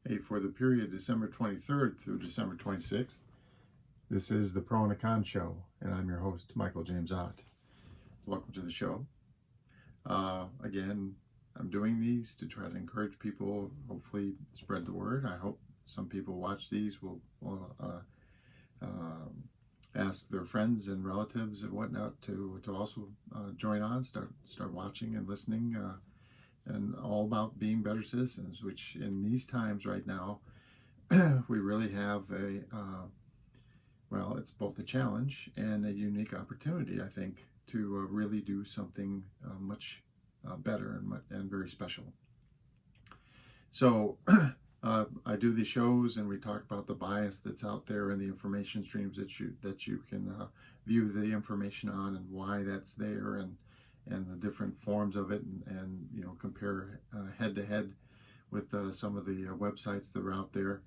Hey, for the period December 23rd through December 26th, this is the Pro and the Con Show, and I'm your host, Michael James Ott. Welcome to the show. Again, I'm doing these to try to encourage people, hopefully spread the word. I hope some people watch these will ask their friends and relatives and whatnot to also join on, start watching and listening, and all about being better citizens, which in these times right now, we really have well, it's both a challenge and a unique opportunity, I think, to really do something much better and very special. So I do these shows and we talk about the bias that's out there and the information streams that you can view the information on and why that's there and the different forms of it and you know, compare head to head with some of the websites that are out there.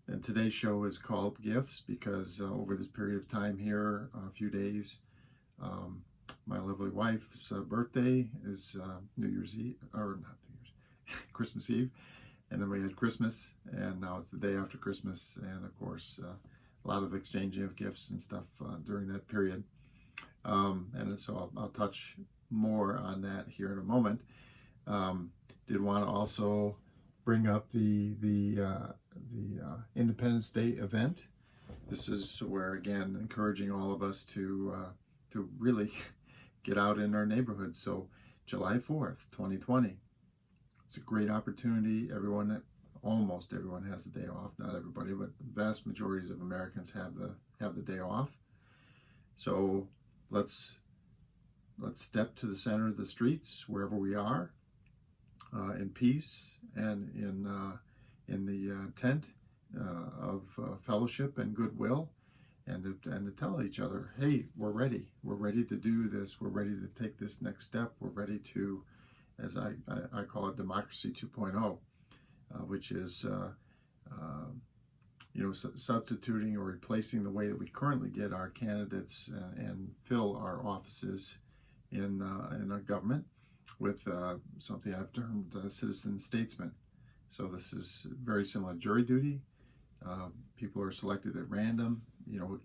And today's show is called Gifts because over this period of time here, a few days, my lovely wife's birthday is New Year's Eve, or not New Year's, Christmas Eve. And then we had Christmas, and now it's the day after Christmas. And of course, a lot of exchanging of gifts and stuff during that period. And so I'll touch more on that here in a moment. Did want to also bring up the Independence Day event. This is where, again, encouraging all of us to really get out in our neighborhoods. So July 4th, 2020. It's a great opportunity. Almost everyone has the day off. Not everybody, but the vast majorities of Americans have the day off. So let's step to the center of the streets wherever we are, in peace and in the tent of fellowship and goodwill, and to tell each other, hey, we're ready to do this. We're ready to take this next step. We're ready to, as I call it, Democracy 2.0, which is substituting or replacing the way that we currently get our candidates and fill our offices in our government with something I've termed citizen statesman. So this is very similar to jury duty. People are selected at random,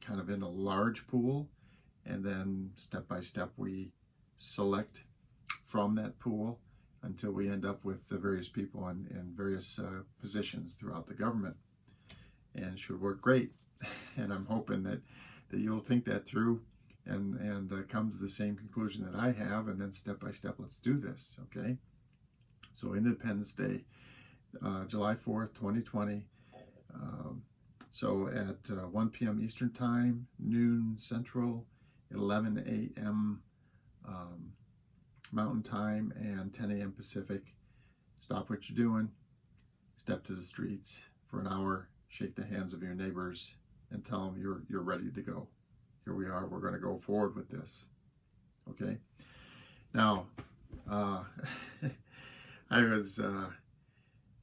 kind of in a large pool, and then step by step we select from that pool until we end up with the various people in various positions throughout the government. And it should work great. And I'm hoping that you'll think that through and come to the same conclusion that I have, and then step by step, let's do this, okay? So Independence Day, July 4th, 2020. So at 1 p.m. Eastern Time, noon Central, 11 a.m. Mountain Time, and 10 a.m. Pacific. Stop what you're doing, step to the streets for an hour, shake the hands of your neighbors, and tell them you're ready to go. Here we are. We're going to go forward with this. Okay. Now, I was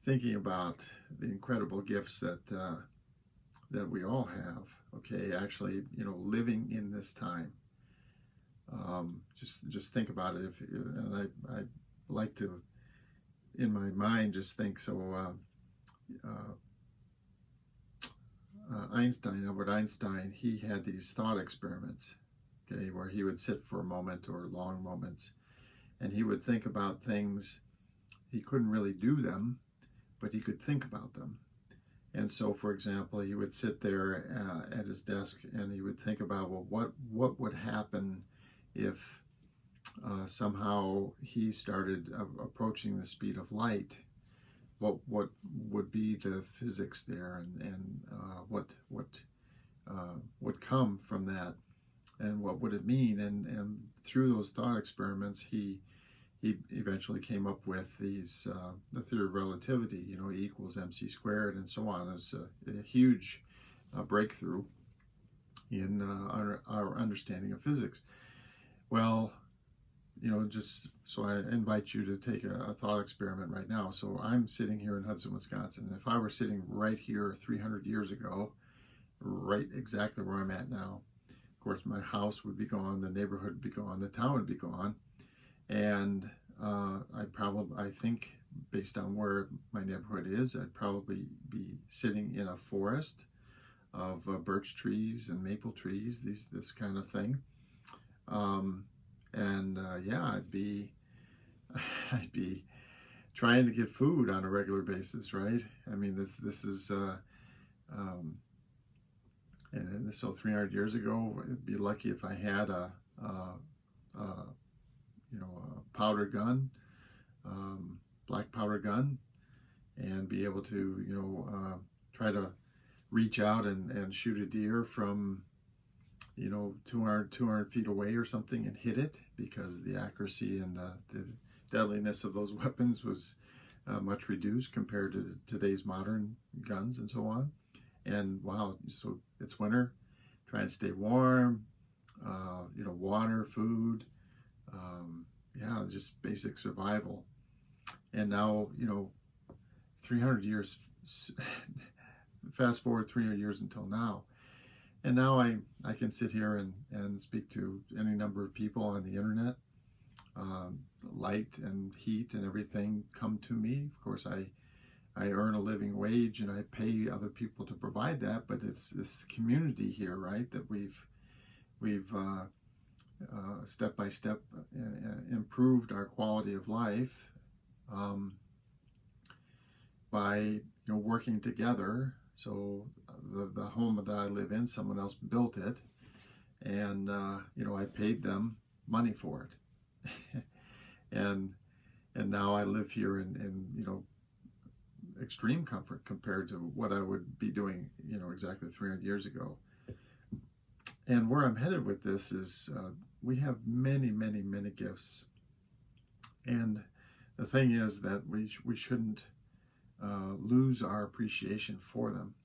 thinking about the incredible gifts that we all have. Okay, actually, living in this time. Just think about it. And I like to, in my mind, just think so. Albert Einstein, he had these thought experiments, okay, where he would sit for a moment or long moments, and he would think about things. He couldn't really do them, but he could think about them. And so, for example, he would sit there at his desk and he would think about, well, what would happen if somehow he started approaching the speed of light? What would be the physics there, and what would come from that, and what would it mean? And through those thought experiments, he eventually came up with these the theory of relativity. E equals mc squared, and so on. It was a huge breakthrough in our understanding of physics. Well, just so I invite you to take a thought experiment right now. So I'm sitting here in Hudson, Wisconsin. If I were sitting right here 300 years ago, right exactly where I'm at now, of course, my house would be gone, the neighborhood would be gone, the town would be gone. And I think based on where my neighborhood is, I'd probably be sitting in a forest of birch trees and maple trees, this kind of thing. Yeah, I'd be I'd be trying to get food on a regular basis, right? I mean, this is and so 300 years ago, I'd be lucky if I had a powder gun, black powder gun, and be able to try to reach out and shoot a deer from 200 feet away or something and hit it, because the accuracy and the deadliness of those weapons was much reduced compared to today's modern guns and so on. And wow, so it's winter, trying to stay warm, water, food, just basic survival. And now, 300 years, fast forward 300 years until now. And now I can sit here and speak to any number of people on the internet. Light and heat and everything come to me. Of course, I earn a living wage and I pay other people to provide that, but it's this community here, right, that we've step by step improved our quality of life by working together. So the home that I live in, someone else built it, and I paid them money for it, and now I live here in extreme comfort compared to what I would be doing exactly 300 years ago. And where I'm headed with this is we have many gifts, and the thing is that we shouldn't lose our appreciation for them.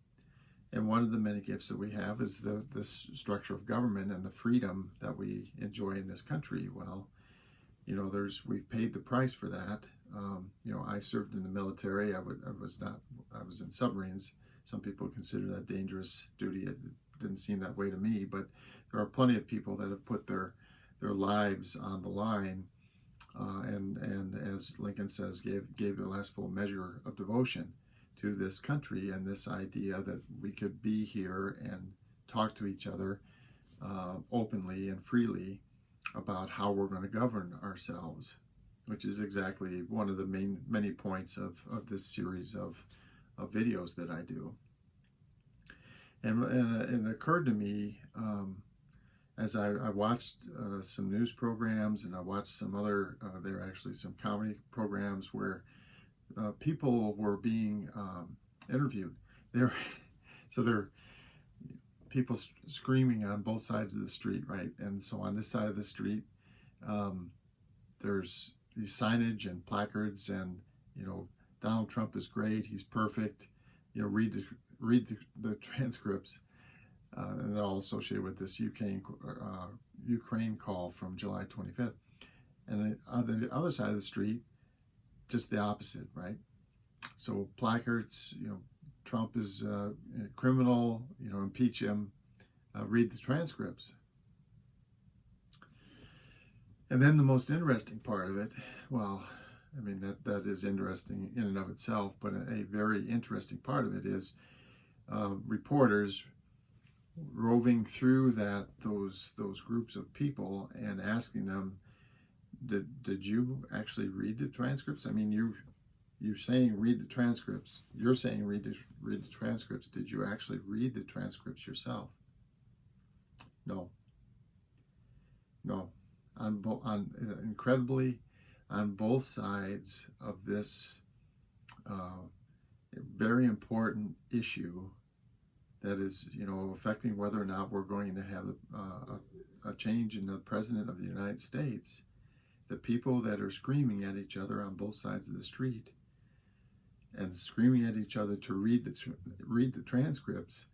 And one of the many gifts that we have is this structure of government and the freedom that we enjoy in this country. Well, we've paid the price for that. I served in the military. I was in submarines. Some people consider that dangerous duty. It didn't seem that way to me, but there are plenty of people that have put their lives on the line, and as Lincoln says, gave their last full measure of devotion to this country and this idea that we could be here and talk to each other openly and freely about how we're going to govern ourselves, which is exactly one of the many points of this series of videos that I do. And it occurred to me as I watched some news programs, and I watched some other, there are actually some comedy programs where people were being interviewed. They're people screaming on both sides of the street, right? And so on this side of the street, there's these signage and placards, and Donald Trump is great, he's perfect. Read the transcripts, and they're all associated with this Ukraine call from July 25th. And on the other side of the street, just the opposite, right? So placards, Trump is a criminal, impeach him, read the transcripts. And then the most interesting part of it, well, I mean, that is interesting in and of itself, but a very interesting part of it is reporters roving through those groups of people and asking them, did you actually read the transcripts? I mean, you're saying read the transcripts. You're saying read the transcripts. Did you actually read the transcripts yourself? No. Incredibly, on both sides of this very important issue that is, affecting whether or not we're going to have a change in the president of the United States, the people that are screaming at each other on both sides of the street and screaming at each other to read the transcripts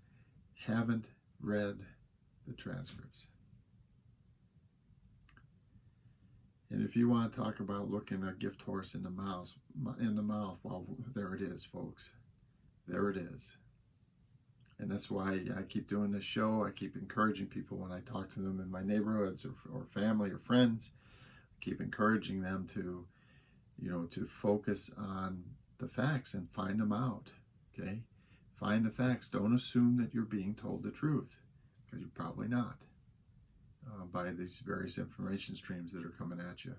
haven't read the transcripts. And if you want to talk about looking a gift horse in the mouth, well, there it is, folks. There it is. And that's why I keep doing this show. I keep encouraging people when I talk to them in my neighborhoods or family or friends. I keep encouraging them to, to focus on the facts and find them out. Okay? Find the facts. Don't assume that you're being told the truth, because you're probably not, by these various information streams that are coming at you.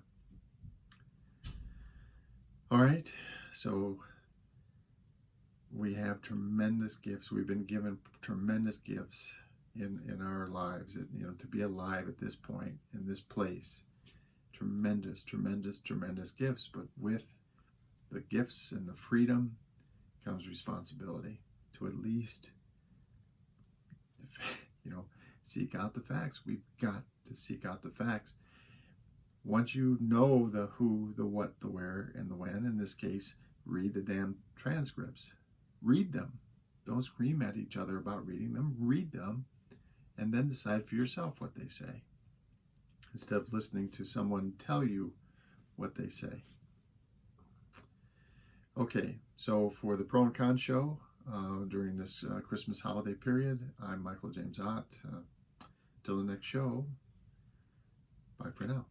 All right, so we have tremendous gifts. We've been given tremendous gifts in our lives, to be alive at this point, in this place. Tremendous, tremendous, tremendous gifts. But with the gifts and the freedom comes responsibility to at least, seek out the facts. We've got to seek out the facts. Once you know the who, the what, the where, and the when, in this case, read the damn transcripts. Read them. Don't scream at each other about reading them. Read them, and then decide for yourself what they say, instead of listening to someone tell you what they say. Okay, so for the Pro and Con Show during this Christmas holiday period, I'm Michael James Ott. Till the next show, bye for now.